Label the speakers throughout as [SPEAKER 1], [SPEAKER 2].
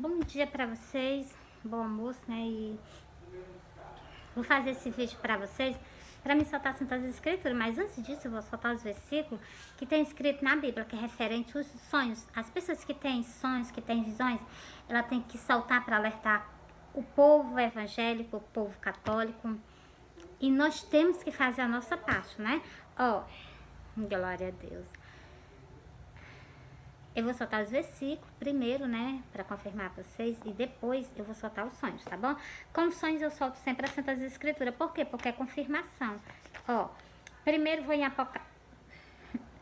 [SPEAKER 1] Bom dia para vocês, bom almoço, né? E vou fazer esse vídeo para vocês, para me soltar assim todas as escrituras, mas antes disso eu vou soltar os versículos que tem escrito na Bíblia, que é referente aos sonhos. As pessoas que têm sonhos, que têm visões, ela tem que soltar para alertar o povo evangélico, o povo católico, e nós temos que fazer a nossa parte, né? Ó, glória a Deus. Eu vou soltar os versículos primeiro, né, para confirmar para vocês, e depois eu vou soltar os sonhos, tá bom? Com sonhos eu solto sempre as Santas Escrituras. Por quê? Porque é confirmação. Ó, primeiro vou em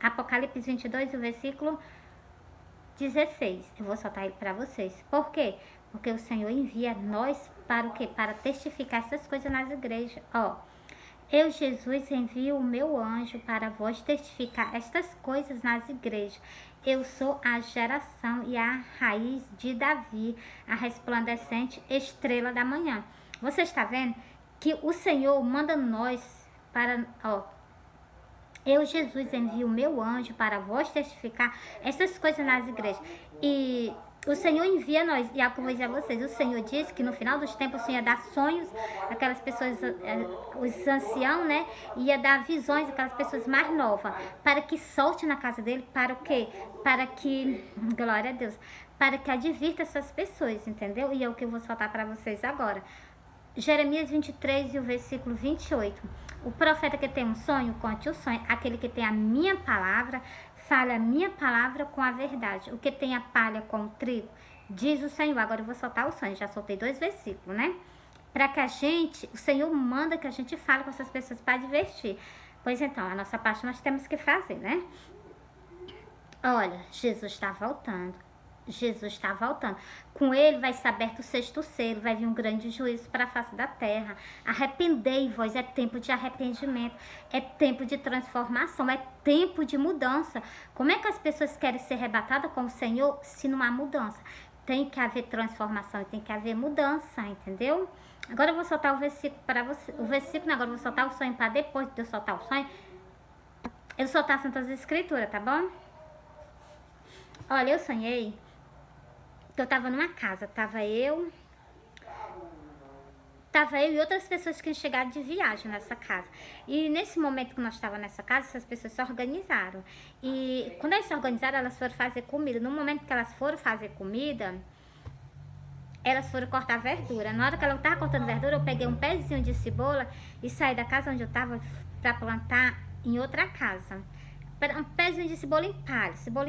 [SPEAKER 1] Apocalipse 22, o versículo 16. Eu vou soltar ele para vocês. Por quê? Porque o Senhor envia nós para o quê? Para testificar essas coisas nas igrejas. Ó, eu, Jesus, envio o meu anjo para vós testificar estas coisas nas igrejas. Eu sou a geração e a raiz de Davi, a resplandecente estrela da manhã. Você está vendo que o Senhor manda nós para... Ó, eu, Jesus, envio o meu anjo para vós testificar essas coisas nas igrejas. E o Senhor envia nós. E algo que eu vou dizer a vocês. O Senhor disse que no final dos tempos o Senhor ia dar sonhos àquelas pessoas, os anciãos, né? Ia dar visões àquelas pessoas mais novas. Para que solte na casa dele. Para o quê? Para que... Glória a Deus. Para que advirta essas pessoas, entendeu? E é o que eu vou soltar para vocês agora. Jeremias 23 e o versículo 28. O profeta que tem um sonho, conte o sonho. Aquele que tem a minha palavra, fale a minha palavra com a verdade. O que tem a palha com o trigo, diz o Senhor. Agora eu vou soltar o sonho. Já soltei 2 versículos, né? Para que a gente, o Senhor manda que a gente fale com essas pessoas para divertir. Pois então, a nossa parte nós temos que fazer, né? Olha, Jesus está voltando. Jesus está voltando. Com ele vai ser aberto o 6º selo, vai vir um grande juízo para a face da terra. Arrependei-vos, é tempo de arrependimento, é tempo de transformação, é tempo de mudança. Como é que as pessoas querem ser arrebatadas com o Senhor se não há mudança? Tem que haver transformação, tem que haver mudança, entendeu? Agora eu vou soltar o versículo para você. O versículo, agora eu vou soltar o sonho para depois de eu soltar o sonho, eu soltar as Santas Escrituras, tá bom? Olha, eu sonhei que eu tava numa casa, tava eu e outras pessoas que chegaram de viagem nessa casa. E nesse momento que nós estávamos nessa casa, essas pessoas se organizaram. E quando elas se organizaram, elas foram fazer comida. No momento que elas foram fazer comida, elas foram cortar verdura. Na hora que ela estava cortando verdura, eu peguei um pezinho de cebola e saí da casa onde eu estava para plantar em outra casa. Um pezinho de cebola em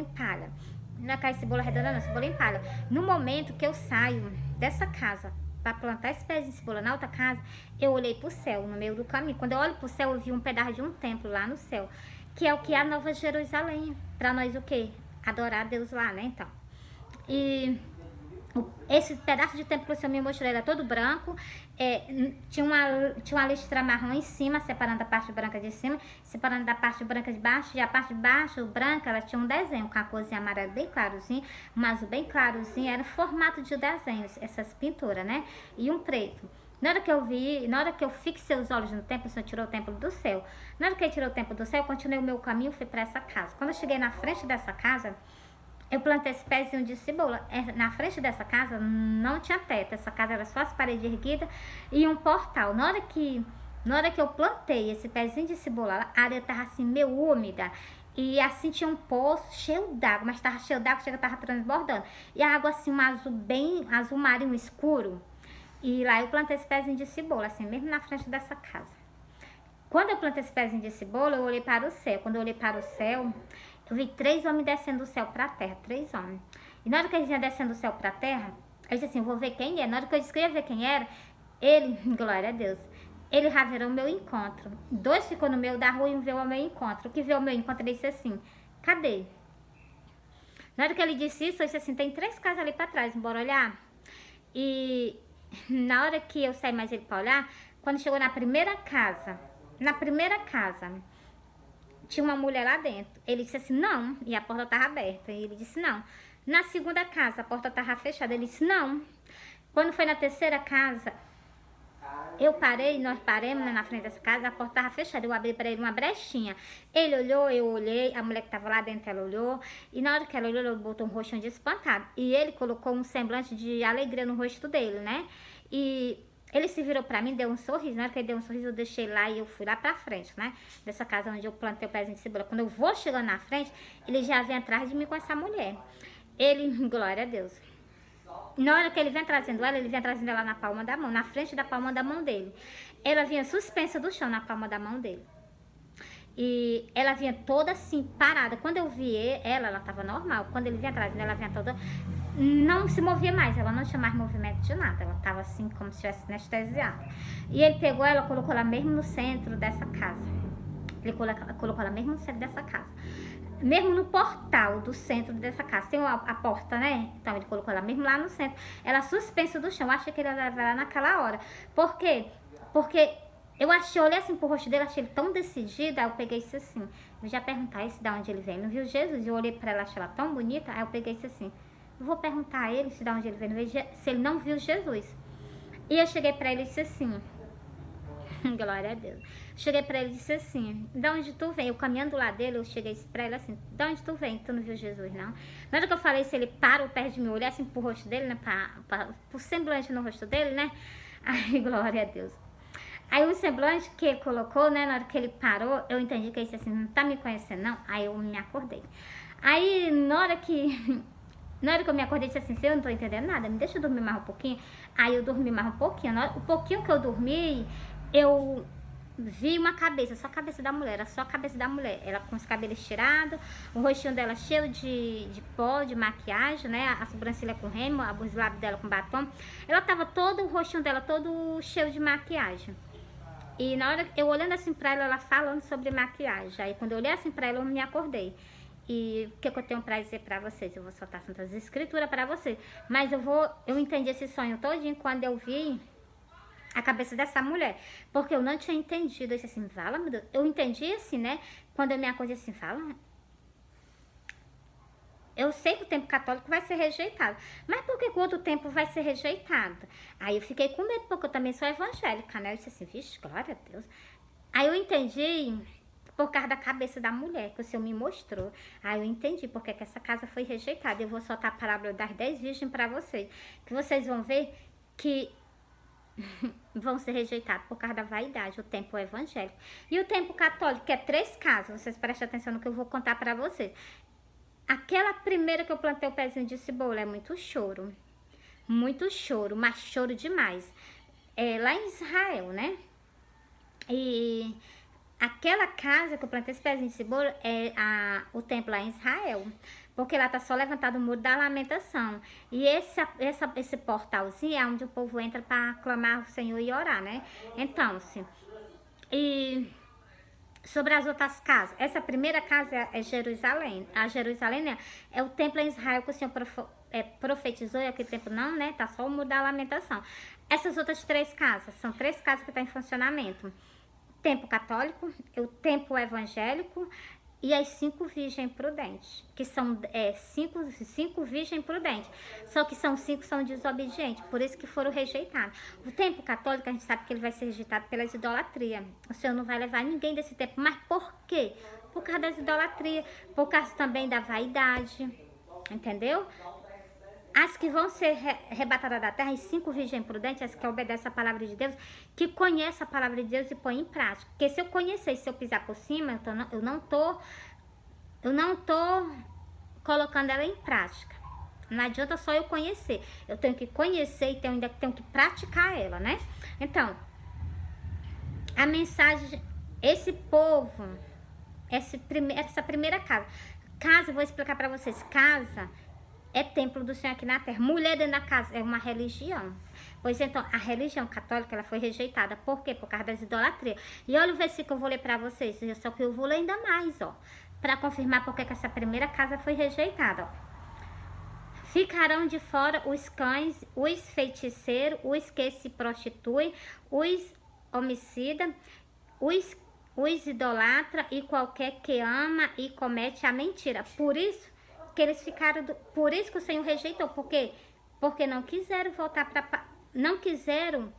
[SPEAKER 1] palha. Não é aquela cebola redonda, não, cebola em palha. No momento que eu saio dessa casa para plantar esse pezinho de cebola na outra casa, eu olhei pro céu, no meio do caminho. Quando eu olho pro céu, eu vi um pedaço de um templo lá no céu, que é o que é a Nova Jerusalém. Para nós o quê? Adorar a Deus lá, né, então. E esse pedaço de templo que o Senhor me mostrou era todo branco, tinha uma listra marrom em cima, separando a parte branca de cima, separando da parte branca de baixo, e a parte de baixo, branca, ela tinha um desenho, com a corzinha amarela bem clarozinho, um azul bem clarozinho, era o formato de desenhos, essas pinturas, né, e um preto. Na hora que eu fixei os olhos no templo, o Senhor tirou o templo do céu. Na hora que ele tirou o templo do céu, eu continuei o meu caminho, fui para essa casa. Quando eu cheguei na frente dessa casa, eu plantei esse pezinho de cebola. Na frente dessa casa não tinha teto. Essa casa era só as paredes erguidas e um portal. Na hora que eu plantei esse pezinho de cebola, a área estava assim meio úmida. E assim tinha um poço cheio d'água, mas estava cheio d'água, chega, estava transbordando. E a água assim, um azul bem azul marinho escuro. E lá eu plantei esse pezinho de cebola, assim, mesmo na frente dessa casa. Quando eu plantei esse pezinho de cebola, eu olhei para o céu. Quando eu olhei para o céu, eu vi 3 homens descendo do céu para a terra, 3 homens. E na hora que eles iam descendo do céu para a terra, eu disse assim, vou ver quem é. Na hora que eu disse que eu ia ver quem era, ele, glória a Deus, ele já virou o meu encontro. 2 ficou no meio da rua e um veio ao meu encontro. O que veio ao meu encontro, ele disse assim, cadê? Na hora que ele disse isso, eu disse assim, tem 3 casas ali para trás, bora olhar? E na hora que eu saí mais ele para olhar, quando chegou na primeira casa, tinha uma mulher lá dentro. Ele disse assim, não. E a porta estava aberta. E ele disse, não. Na segunda casa, a porta estava fechada. Ele disse, não. Quando foi na terceira casa, Eu parei, nós paramos, né, na frente dessa casa, a porta estava fechada, eu abri para ele uma brechinha. Ele olhou, eu olhei, a mulher que estava lá dentro, ela olhou, e na hora que ela olhou, ela botou um rostinho de espantado. E ele colocou um semblante de alegria no rosto dele, né? E ele se virou pra mim, deu um sorriso. Na hora que ele deu um sorriso, eu deixei lá e eu fui lá pra frente, né? Dessa casa onde eu plantei o pezinho de cebola. Quando eu vou chegando na frente, ele já vem atrás de mim com essa mulher. Ele, glória a Deus. Na hora que ele vem trazendo ela na palma da mão, na frente da palma da mão dele. Ela vinha suspensa do chão na palma da mão dele. E ela vinha toda assim, parada. Quando eu vi ela tava normal. Quando ele vinha trazendo, ela vinha toda... Não se movia mais, ela não tinha mais movimento de nada. Ela tava assim, como se estivesse anestesiada. E ele pegou ela, colocou ela mesmo no centro dessa casa. Ele colocou ela mesmo no centro dessa casa. Mesmo no portal do centro dessa casa. Tem a porta, né? Então ele colocou ela mesmo lá no centro. Ela suspensa do chão. Acho que ele ia levar ela naquela hora. Por quê? Porque eu olhei assim pro rosto dele, achei ele tão decidido. Aí eu peguei isso assim. Eu já perguntar esse de onde ele vem. Não viu Jesus? Eu olhei pra ela, achei ela tão bonita. Aí eu peguei isso assim. Eu vou perguntar a ele se de onde ele vem. Se ele não viu Jesus. E eu cheguei pra ele e disse assim. Glória a Deus. Cheguei pra ele e disse assim, de onde tu vem? Eu caminhando lá dele, eu cheguei pra ele assim, de onde tu vem? Tu não viu Jesus, não? Na hora que eu falei isso, ele parou perto de mim, olhar assim pro rosto dele, né? Pro semblante no rosto dele, né? Ai, glória a Deus. Aí o semblante que ele colocou, né? Na hora que ele parou, eu entendi que ele disse assim, não tá me conhecendo, não? Aí eu me acordei. Aí, na hora que eu me acordei, disse assim, eu não tô entendendo nada, me deixa eu dormir mais um pouquinho. Aí eu dormi mais um pouquinho. O pouquinho que eu dormi, eu vi uma cabeça, só a cabeça da mulher, era só a cabeça da mulher. Ela com os cabelos tirados, o rostinho dela cheio de pó, de maquiagem, né? A sobrancelha com remo, os lábios dela com batom. Ela tava todo, o rostinho dela todo cheio de maquiagem. E na hora, eu olhando assim pra ela, ela falando sobre maquiagem. Aí quando eu olhei assim pra ela, eu me acordei. E o que eu tenho pra dizer pra vocês? Eu vou soltar Santas Escrituras pra vocês. Mas eu entendi esse sonho todinho quando eu vi a cabeça dessa mulher. Porque eu não tinha entendido. Eu disse assim, fala, meu Deus. Eu entendi assim, né? Quando eu me acordei assim, fala. Eu sei que o tempo católico vai ser rejeitado. Mas por que o outro tempo vai ser rejeitado? Aí eu fiquei com medo, porque eu também sou evangélica, né? Eu disse assim, vixe, glória a Deus. Aí eu entendi por causa da cabeça da mulher, que o Senhor me mostrou. Aí eu entendi porque que essa casa foi rejeitada. Eu vou soltar a parábola das 10 virgens para vocês. Que vocês vão ver que vão ser rejeitados por causa da vaidade, o templo evangélico. E o templo católico, que é 3 casas, vocês prestem atenção no que eu vou contar para vocês. Aquela primeira que eu plantei o pezinho de cebola é muito choro, mas choro demais. É lá em Israel, né? E aquela casa que eu plantei esse pezinho de cebola é o templo lá em Israel. Porque lá tá só levantado o muro da lamentação. E esse portalzinho é onde o povo entra para clamar ao Senhor e orar, né? Então, e sobre as outras casas, essa primeira casa é Jerusalém. A Jerusalém, né, é o templo em Israel que o Senhor profetizou, e aquele templo não, né? Tá só o muro da lamentação. Essas outras 3 casas, são 3 casas que estão em funcionamento. Templo católico, o templo evangélico e as 5 virgens prudentes, que são 5 virgens prudentes, só que 5 são desobedientes, por isso que foram rejeitados. O templo católico, a gente sabe que ele vai ser rejeitado pelas idolatrias. O Senhor não vai levar ninguém desse templo, mas por quê? Por causa das idolatrias, por causa também da vaidade, entendeu? As que vão ser arrebatadas da terra, as 5 virgens prudentes, as que obedecem a palavra de Deus, que conhecem a palavra de Deus e põem em prática. Porque se eu conhecer, se eu pisar por cima, eu não tô colocando ela em prática. Não adianta só eu conhecer. Eu tenho que conhecer e ainda tenho que praticar ela, né? Então, a mensagem, esse povo, essa primeira casa. Casa, eu vou explicar pra vocês. Casa é templo do Senhor aqui na terra. Mulher dentro da casa é uma religião. Pois então, a religião católica, ela foi rejeitada. Por quê? Por causa das idolatrias. E olha o versículo que eu vou ler para vocês. Só que eu vou ler ainda mais, ó. Para confirmar porque que essa primeira casa foi rejeitada, ó. Ficarão de fora os cães, os feiticeiros, os que se prostituem, os homicidas, os idolatra e qualquer que ama e comete a mentira. Por isso que eles ficaram, por isso que o Senhor rejeitou, porque não quiseram voltar para, não quiseram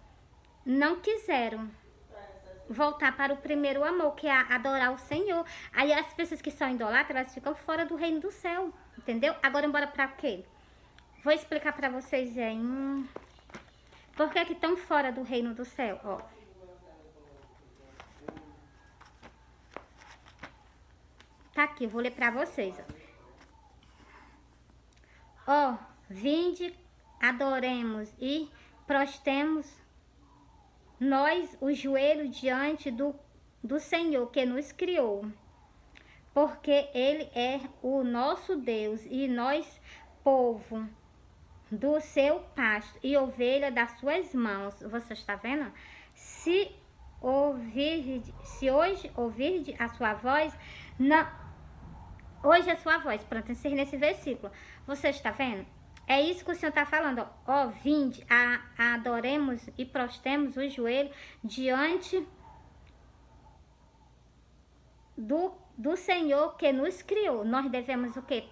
[SPEAKER 1] não quiseram voltar para o primeiro amor, que é adorar o Senhor. Aí as pessoas que são idolatras, elas ficam fora do reino do céu, entendeu? Agora bora para quê? Vou explicar para vocês aí. Por que estão fora do reino do céu? Ó. Tá aqui, eu vou ler para vocês. Ó, vinde, adoremos e prostemos nós o joelho diante do Senhor que nos criou, porque Ele é o nosso Deus e nós, povo do seu pasto e ovelha das suas mãos. Você está vendo? Se hoje ouvirde a sua voz, não, hoje a sua voz, pronto, encerrei nesse versículo. Você está vendo? É isso que o Senhor está falando, ó, vinde, adoremos e prostemos o joelho diante do Senhor que nos criou. Nós devemos o quê?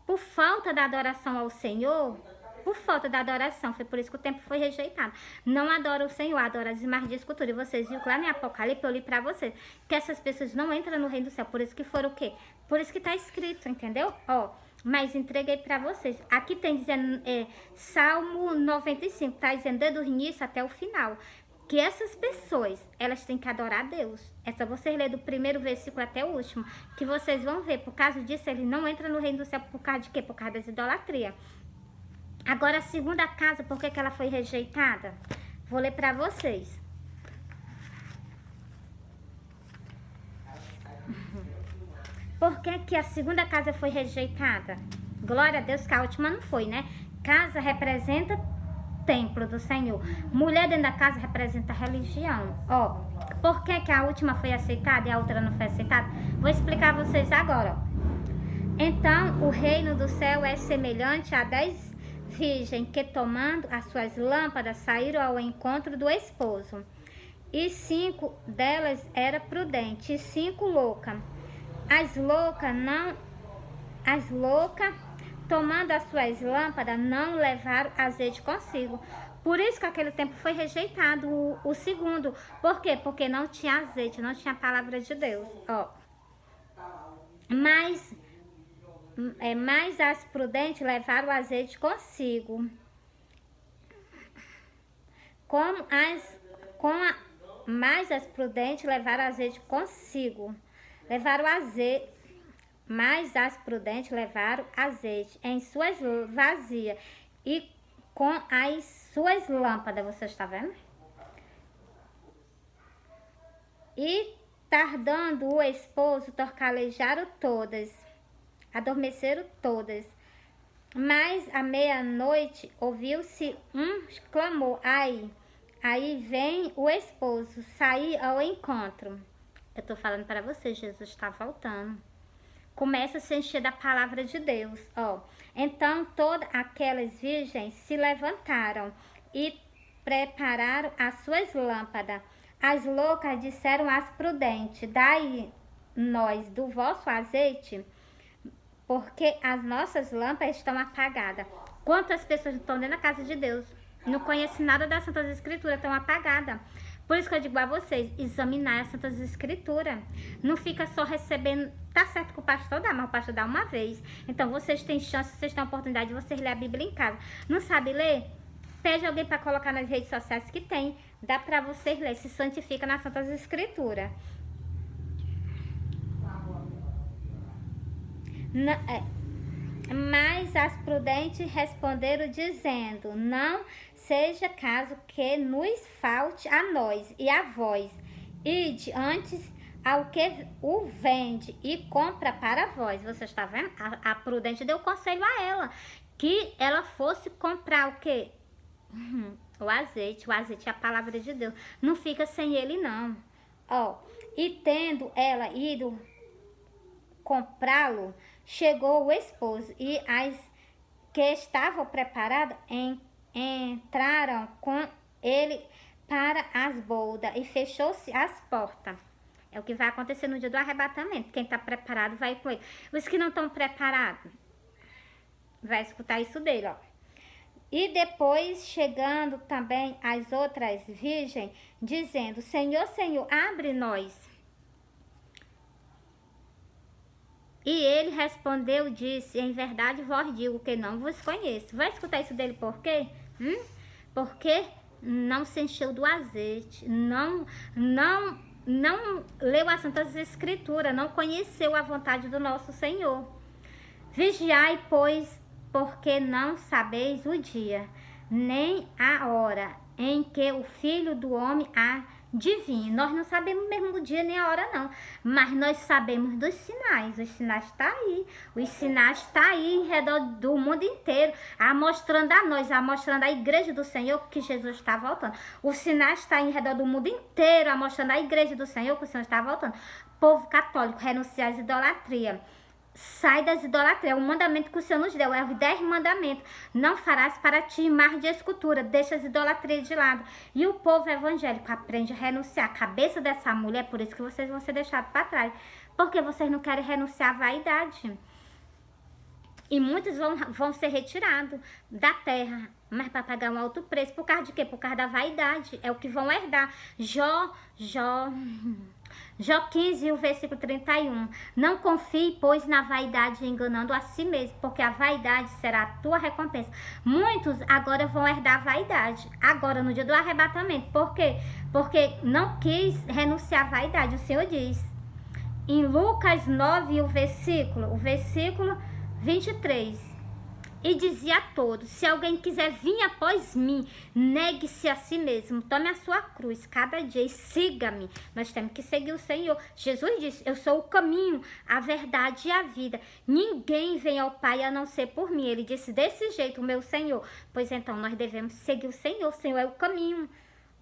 [SPEAKER 1] Por falta da adoração ao Senhor, por falta da adoração, foi por isso que o templo foi rejeitado. Não adora o Senhor, adora as imagens de escultura. E vocês viram que lá em Apocalipse eu li pra vocês que essas pessoas não entram no reino do céu, por isso que foram o quê? Por isso que tá escrito, entendeu? Ó, mas entreguei para vocês. Aqui tem dizendo, Salmo 95, tá dizendo desde o início até o final, que essas pessoas, elas têm que adorar a Deus. É só vocês lerem do primeiro versículo até o último, que vocês vão ver. Por causa disso, eles não entram no reino do céu por causa de quê? Por causa das idolatrias. Agora, a segunda casa, por que ela foi rejeitada? Vou ler para vocês. Por que a segunda casa foi rejeitada? Glória a Deus que a última não foi, né? Casa representa templo do Senhor. Mulher dentro da casa representa religião. Ó, por que a última foi aceitada e a outra não foi aceitada? Vou explicar a vocês agora. Então, o reino do céu é semelhante a 10 virgens que, tomando as suas lâmpadas, saíram ao encontro do esposo. E 5 delas eram prudentes e 5 loucas. As loucas, tomando as suas lâmpadas, não levaram azeite consigo. Por isso que aquele tempo foi rejeitado, o segundo. Por quê? Porque não tinha azeite, não tinha a palavra de Deus. Ó. Mas as prudentes levaram o azeite consigo. Mas as prudentes levaram azeite consigo. Mas as prudentes levaram azeite em suas vasilhas e com as suas lâmpadas, você está vendo? E tardando o esposo, torcalejaram todas, adormeceram todas. Mas à meia-noite ouviu-se um clamor. Aí vem o esposo sair ao encontro. Eu estou falando para você, Jesus está voltando. Começa a se encher da palavra de Deus, ó. Então todas aquelas virgens se levantaram e prepararam as suas lâmpadas. As loucas disseram às prudentes: dai nós do vosso azeite, porque as nossas lâmpadas estão apagadas. Quantas pessoas estão dentro da casa de Deus, não conhecem nada das Santas Escrituras, estão apagadas. Por isso que eu digo a vocês, examinar as Santas Escrituras. Não fica só recebendo, tá certo que o pastor dá, mas o pastor dá uma vez. Então vocês têm chance, vocês têm a oportunidade de vocês ler a Bíblia em casa. Não sabe ler? Pede alguém para colocar nas redes sociais que tem. Dá para vocês ler, se santifica nas Santas Escrituras. Mas as prudentes responderam dizendo: não seja caso que nos falte a nós e a vós. Ide antes ao que o vende e compra para vós. Você está vendo? A prudente deu conselho a ela, que ela fosse comprar o quê? O azeite. O azeite é a palavra de Deus. Não fica sem ele, não. Ó, e tendo ela ido comprá-lo, chegou o esposo e as que estavam preparadas entraram com ele para as bodas e fechou-se as portas. É o que vai acontecer no dia do arrebatamento. Quem está preparado vai com ele. Os que não estão preparados vai escutar isso dele, ó. E depois chegando também as outras virgens, dizendo: Senhor, Senhor, abre nós. E ele respondeu, disse: em verdade vos digo que não vos conheço. Vai escutar isso dele por quê? Porque não se encheu do azeite, não leu as Santas Escrituras, não conheceu a vontade do nosso Senhor. Vigiai, pois, porque não sabeis o dia, nem a hora em que o Filho do Homem há de vir. Nós não sabemos mesmo o dia nem a hora não, mas nós sabemos dos sinais. Os sinais estão aí, os sinais estão aí em redor do mundo inteiro, mostrando a nós, mostrando a igreja do Senhor que Jesus está voltando. Os sinais estão aí em redor do mundo inteiro, mostrando a igreja do Senhor que o Senhor está voltando. Povo católico, renunciar às idolatrias. Sai das idolatrias, é um mandamento que o Senhor nos deu, é os 10 mandamentos. Não farás para ti imagem de escultura, deixa as idolatrias de lado. E o povo evangélico aprende a renunciar. A cabeça dessa mulher, por isso que vocês vão ser deixados para trás. Porque vocês não querem renunciar à vaidade. E muitos vão ser retirados da terra, mas para pagar um alto preço. Por causa de quê? Por causa da vaidade. É o que vão herdar. Jó 15, o versículo 31. Não confie, pois, na vaidade, enganando a si mesmo, porque a vaidade será a tua recompensa. Muitos agora vão herdar a vaidade, agora no dia do arrebatamento. Por quê? Porque não quis renunciar à vaidade. O Senhor diz, em Lucas 9, o versículo 23. E dizia a todos: se alguém quiser vir após mim, negue-se a si mesmo, tome a sua cruz cada dia e siga-me. Nós temos que seguir o Senhor. Jesus disse: eu sou o caminho, a verdade e a vida. Ninguém vem ao Pai a não ser por mim. Ele disse desse jeito, o meu Senhor. Pois então nós devemos seguir o Senhor. O Senhor é o caminho.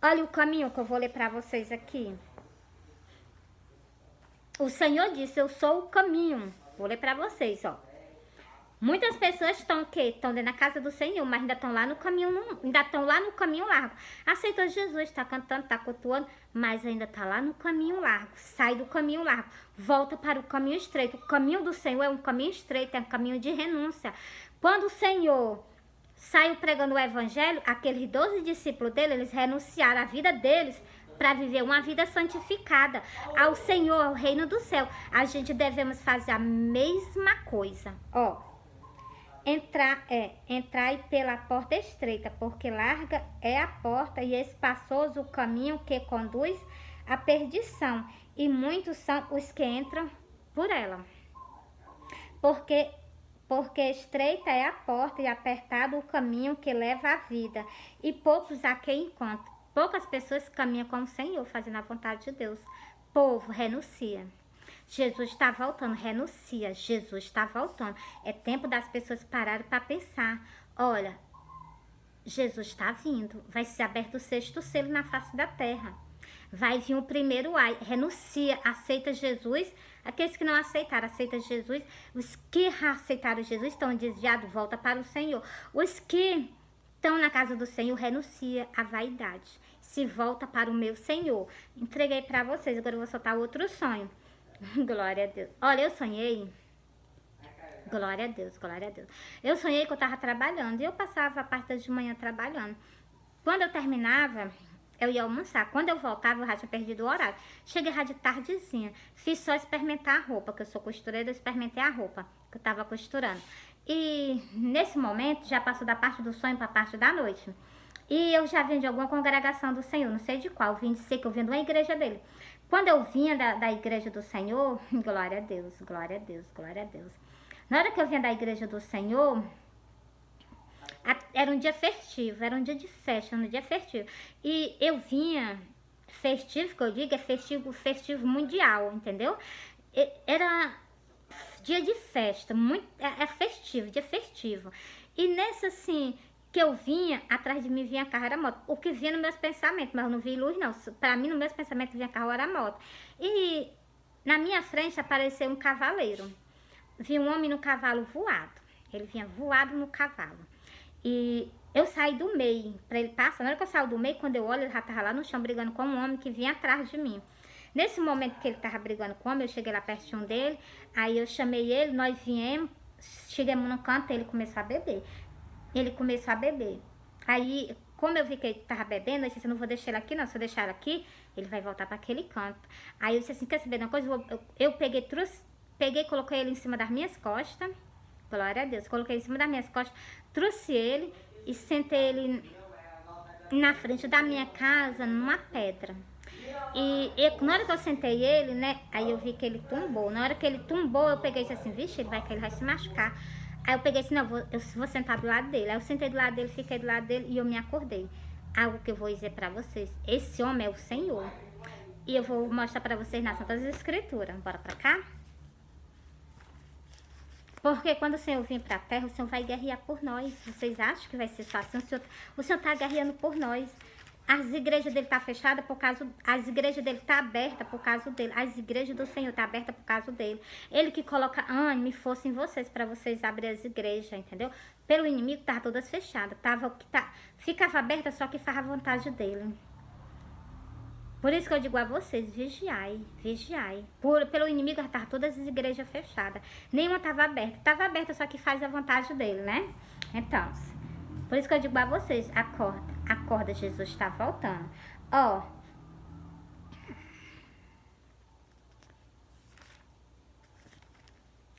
[SPEAKER 1] Olha o caminho que eu vou ler para vocês aqui. O Senhor disse: eu sou o caminho. Vou ler para vocês, ó. Muitas pessoas estão dentro da casa do Senhor, mas ainda estão lá no caminho, largo. Aceitou Jesus, está cantando, está cultuando, mas ainda está lá no caminho largo. Sai do caminho largo, volta para o caminho estreito. O caminho do Senhor é um caminho estreito, é um caminho de renúncia. Quando o Senhor saiu pregando o evangelho, aqueles 12 discípulos dele, eles renunciaram a vida deles para viver uma vida santificada ao Senhor, ao reino do céu. A gente devemos fazer a mesma coisa, ó. Entrai pela porta estreita, porque larga é a porta e espaçoso o caminho que conduz à perdição, e muitos são os que entram por ela. Porque estreita é a porta e apertado o caminho que leva à vida, e poucos a quem encontram. Poucas pessoas caminham com o Senhor, fazendo a vontade de Deus. Povo, renuncia. Jesus está voltando, renuncia, Jesus está voltando. É tempo das pessoas pararem para pensar. Olha, Jesus está vindo, vai ser aberto o 6º selo na face da terra. Vai vir o primeiro ai, renuncia, aceita Jesus. Aqueles que não aceitaram, aceita Jesus. Os que aceitaram Jesus estão desviados, volta para o Senhor. Os que estão na casa do Senhor, renuncia à vaidade. Se volta para o meu Senhor. Entreguei para vocês, agora eu vou soltar outro sonho. Glória a Deus. Olha, eu sonhei. Glória a Deus, glória a Deus. Eu sonhei que eu estava trabalhando e eu passava a parte de manhã trabalhando. Quando eu terminava, eu ia almoçar. Quando eu voltava, eu já tinha perdido o horário. Cheguei já de tardezinha. Fiz só experimentar a roupa, que eu sou costureira, eu experimentei a roupa que eu estava costurando. E nesse momento, já passou da parte do sonho para a parte da noite. E eu já vim de alguma congregação do Senhor, não sei de qual. Vim de ser que eu vim de uma igreja dele. Quando eu vinha da igreja do Senhor, glória a Deus, glória a Deus, glória a Deus. Na hora que eu vinha da igreja do Senhor, era um dia festivo, era um dia de festa, um dia festivo. E eu vinha, festivo, que eu digo, é festivo mundial, entendeu? Era dia de festa, festivo, dia festivo. E nesse assim, que eu vinha, atrás de mim vinha carro, era moto. O que vinha nos meus pensamentos, mas eu não vi luz não. Para mim, nos meus pensamentos vinha carro, era moto. E na minha frente apareceu um cavaleiro. Vi um homem no cavalo voado. Ele vinha voado no cavalo. E eu saí do meio para ele passar. Na hora que eu saí do meio, quando eu olho, ele já estava lá no chão brigando com um homem que vinha atrás de mim. Nesse momento que ele estava brigando com o homem, eu cheguei lá pertinho dele. Aí eu chamei ele, nós viemos, chegamos no canto, ele começou a beber. ele começou a beber. Aí, como eu vi que ele tava bebendo, eu disse, eu não vou deixar ele aqui não, se eu deixar ele aqui, ele vai voltar para aquele canto. Aí eu disse assim, quer saber de uma coisa? Eu peguei, coloquei ele em cima das minhas costas, glória a Deus, coloquei ele em cima das minhas costas, trouxe ele e sentei ele na frente da minha casa, numa pedra. E na hora que eu sentei ele, né, aí eu vi que ele tombou. Na hora que ele tombou, eu peguei e disse assim, vixe, ele vai se machucar. Aí eu peguei assim, não, eu vou sentar do lado dele. Aí eu sentei do lado dele, fiquei do lado dele e eu me acordei. Algo que eu vou dizer pra vocês, esse homem é o Senhor. E eu vou mostrar pra vocês nas Santas Escrituras. Bora pra cá? Porque quando o Senhor vir pra terra, o Senhor vai guerrear por nós. Vocês acham que vai ser fácil? O Senhor tá guerreando por nós. As igrejas dele tá fechadas por causa... As igrejas dele tá abertas por causa dele. As igrejas do Senhor tá abertas por causa dele. Ele que coloca ânimo e força em vocês para vocês abrirem as igrejas, entendeu? Pelo inimigo tava todas fechadas. Ficava aberta, só que faz a vontade dele. Por isso que eu digo a vocês, vigiai, vigiai. Pelo inimigo estavam todas as igrejas fechadas. Nenhuma estava aberta. Estava aberta, só que faz a vontade dele, né? Então, por isso que eu digo a vocês, acorda, acorda, Jesus está voltando. Ó.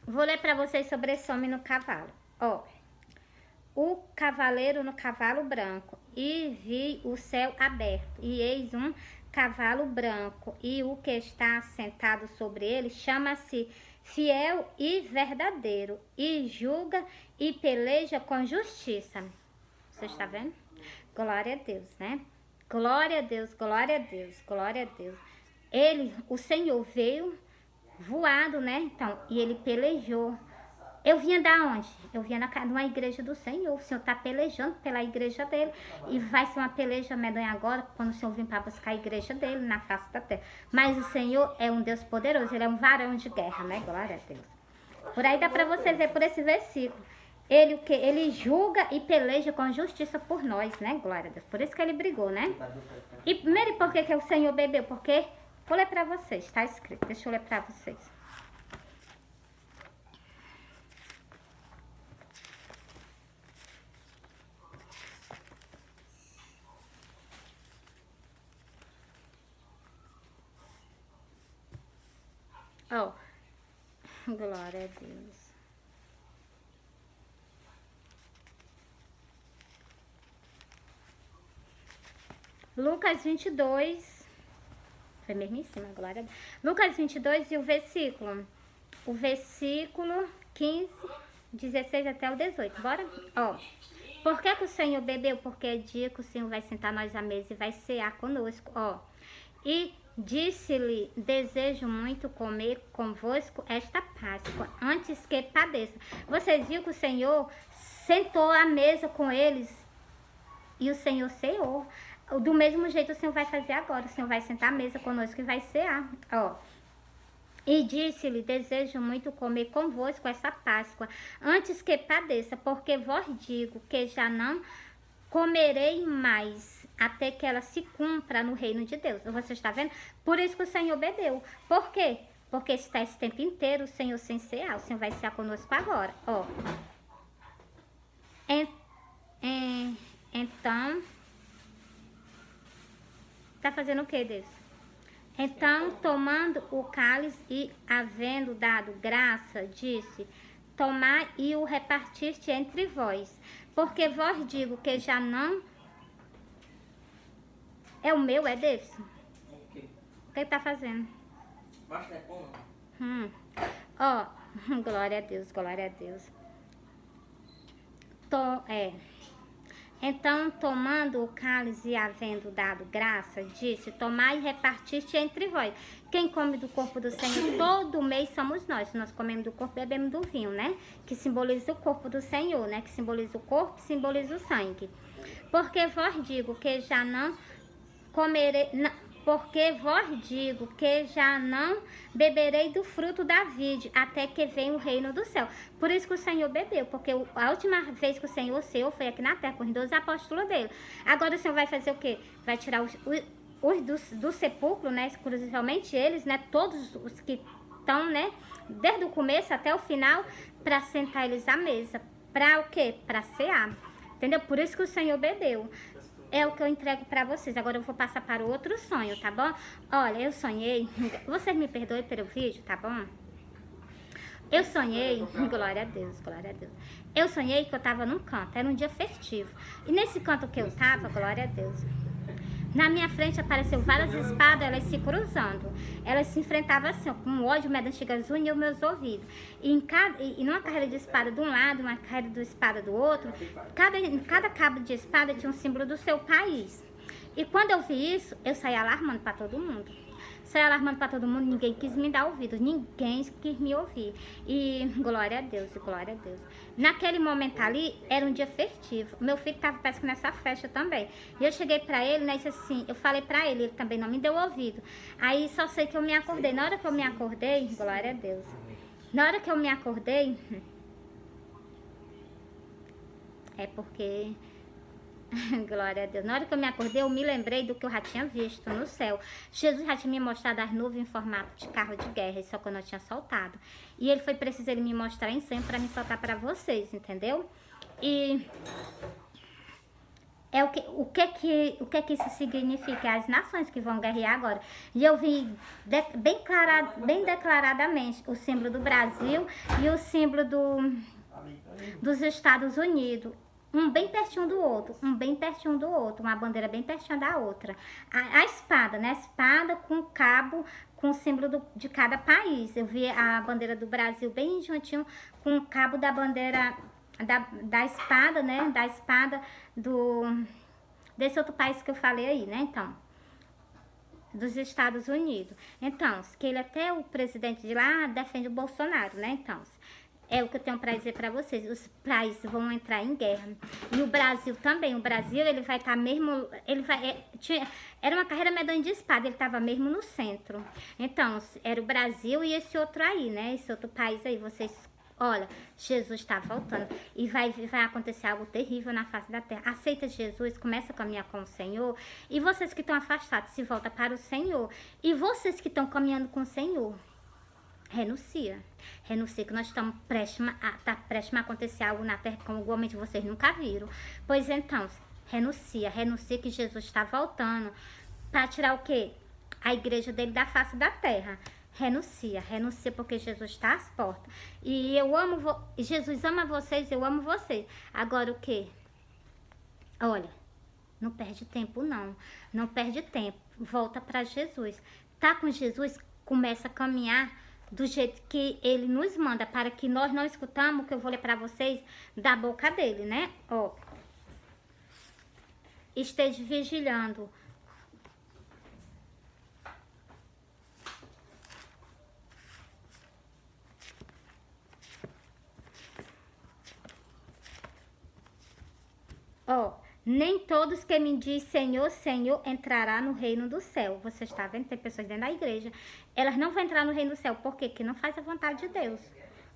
[SPEAKER 1] Vou ler para vocês sobre esse homem no cavalo. Ó. O cavaleiro no cavalo branco, e vi o céu aberto, e eis um cavalo branco, e o que está sentado sobre ele chama-se Fiel e Verdadeiro, e julga e peleja com justiça. Você está vendo? Glória a Deus, né? Glória a Deus, glória a Deus, glória a Deus. O Senhor veio voado, né? Então, e ele pelejou. Eu vinha da onde? Eu vinha numa igreja do Senhor. O Senhor está pelejando pela igreja dele. E vai ser uma peleja medonha agora, quando o Senhor vir para buscar a igreja dele na face da terra. Mas o Senhor é um Deus poderoso. Ele é um varão de guerra, né? Glória a Deus. Por aí dá para você ver por esse versículo. Ele julga e peleja com justiça por nós, né? Glória a Deus. Por isso que ele brigou, né? E primeiro, por que o Senhor bebeu? Porque, vou ler para vocês, está escrito. Deixa eu ler para vocês. Ó, glória a Deus. Lucas 22, foi mesmo em cima, glória a Deus. Lucas 22 e o versículo 15, 16 até o 18, bora? Ó, por que o Senhor bebeu? Porque é dia que o Senhor vai sentar nós à mesa e vai cear conosco, ó. E disse-lhe, desejo muito comer convosco esta Páscoa, antes que padeça. Vocês viram que o Senhor sentou à mesa com eles e o Senhor ceou. Do mesmo jeito o Senhor vai fazer agora. O Senhor vai sentar à mesa conosco e vai cear, ó. E disse-lhe, desejo muito comer convosco esta Páscoa, antes que padeça, porque vos digo que já não comerei mais, até que ela se cumpra no reino de Deus. Você está vendo? Por isso que o Senhor bebeu. Por quê? Porque está esse tempo inteiro o Senhor sem cear. O Senhor vai cear conosco agora, ó. Então, tá fazendo o que, Deus? Então, tomando o cálice e havendo dado graça, disse, tomai e o repartiste entre vós, porque vos digo que já não é o meu, é Deus. O que tá fazendo? Ó, glória a Deus, glória a Deus. Então, tomando o cálice e havendo dado graça, disse, tomai e repartiste entre vós. Quem come do corpo do Senhor todo mês somos nós. Nós comemos do corpo e bebemos do vinho, né? Que simboliza o corpo do Senhor, né? Que simboliza o corpo, simboliza o sangue. Porque vos digo que já não comerei... Porque vos digo que já não beberei do fruto da vide, até que venha o reino do céu. Por isso que o Senhor bebeu, porque a última vez que o Senhor ceou foi aqui na terra, com os 12 apóstolos dele. Agora o Senhor vai fazer o quê? Vai tirar os do sepulcro, né? Exclusivamente eles, né? Todos os que estão, né? Desde o começo até o final, para sentar eles à mesa. Para o quê? Para cear. Entendeu? Por isso que o Senhor bebeu. É o que eu entrego pra vocês. Agora eu vou passar para o outro sonho, tá bom? Olha, eu sonhei. Vocês me perdoem pelo vídeo, tá bom? Eu sonhei, glória a Deus, glória a Deus. Eu sonhei que eu tava num canto, era um dia festivo. E nesse canto que eu tava, glória a Deus, na minha frente apareceu várias espadas, elas se cruzando. Elas se enfrentavam assim, ó, com um ódio, medo antigas uniu meus ouvidos. E numa carreira de espada de um lado, uma carreira de espada do outro, cada cabo de espada tinha um símbolo do seu país. E quando eu vi isso, eu saí alarmando para todo mundo. Saí alarmando para todo mundo, ninguém quis me dar ouvido, ninguém quis me ouvir. E glória a Deus, glória a Deus. Naquele momento ali, era um dia festivo. Meu filho estava parece que nessa festa também. E eu cheguei para ele, né, disse assim, eu falei para ele, ele também não me deu ouvido. Aí só sei que eu me acordei. Na hora que eu me acordei, glória a Deus. Na hora que eu me acordei, é porque... glória a Deus. Na hora que eu me acordei, eu me lembrei do que eu já tinha visto no céu. Jesus já tinha me mostrado as nuvens em formato de carro de guerra, só que eu não tinha soltado. E ele foi preciso ele me mostrar em sonho para me soltar para vocês, entendeu? E é o que isso significa? As nações que vão guerrear agora. E eu vi bem declaradamente o símbolo do Brasil e o símbolo dos Estados Unidos. Um bem pertinho do outro, uma bandeira bem pertinho da outra. A espada, né? A espada com cabo, com o símbolo de cada país. Eu vi a bandeira do Brasil bem juntinho com o cabo da bandeira da espada, né? Da espada desse outro país que eu falei aí, né? Então, dos Estados Unidos. Então, que ele até o presidente de lá defende o Bolsonaro, né? Então, é o que eu tenho para dizer para vocês. Os países vão entrar em guerra. E o Brasil também. O Brasil, ele vai estar mesmo... Era uma carreira medonha de espada. Ele estava mesmo no centro. Então, era o Brasil e esse outro aí, né? Esse outro país aí. Vocês... Olha, Jesus está voltando. E vai acontecer algo terrível na face da terra. Aceita Jesus, começa a caminhar com o Senhor. E vocês que estão afastados, se volta para o Senhor. E vocês que estão caminhando com o Senhor, renuncia que nós estamos prestes a acontecer algo na terra como igualmente vocês nunca viram. Pois então, renuncia que Jesus está voltando para tirar o quê? A igreja dele da face da terra. Renuncia porque Jesus está às portas. E eu amo, Jesus ama vocês, eu amo vocês. Agora o quê? Olha, não perde tempo não perde tempo, volta para Jesus. Tá com Jesus, começa a caminhar do jeito que ele nos manda, para que nós não escutamos o que eu vou ler para vocês da boca dele, né? Ó, esteja vigilando. Ó, nem todos que me diz Senhor, Senhor, entrará no reino do céu. Você está vendo? Tem pessoas dentro da igreja. Elas não vão entrar no reino do céu. Por quê? Porque não faz a vontade de Deus.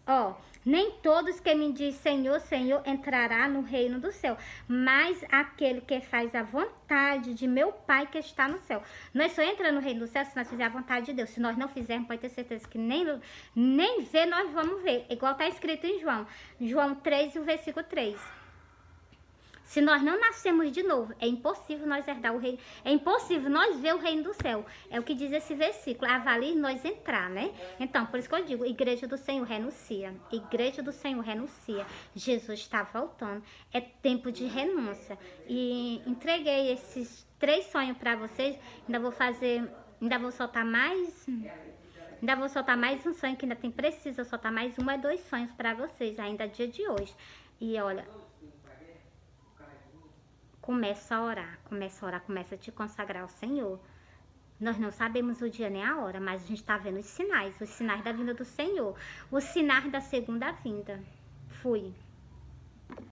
[SPEAKER 1] Ó, nem todos que me diz Senhor, Senhor, entrará no reino do céu. Mas aquele que faz a vontade de meu Pai que está no céu. Nós só entramos no reino do céu se nós fizermos a vontade de Deus. Se nós não fizermos, pode ter certeza que nem ver nós vamos ver. Igual está escrito em João 3, o versículo 3. Se nós não nascemos de novo, é impossível nós herdar o reino. É impossível nós ver o reino do céu. É o que diz esse versículo. Avalie nós entrar, né? Então, por isso que eu digo, igreja do Senhor, renuncia. Igreja do Senhor, renuncia. Jesus está voltando. É tempo de renúncia. E entreguei esses 3 sonhos para vocês. Ainda vou soltar mais um sonho, que ainda tem preciso soltar mais 1 ou 2 sonhos para vocês, ainda dia de hoje. E olha... Começa a orar, começa a te consagrar ao Senhor. Nós não sabemos o dia nem a hora, mas a gente está vendo os sinais da vinda do Senhor, os sinais da segunda vinda. Fui.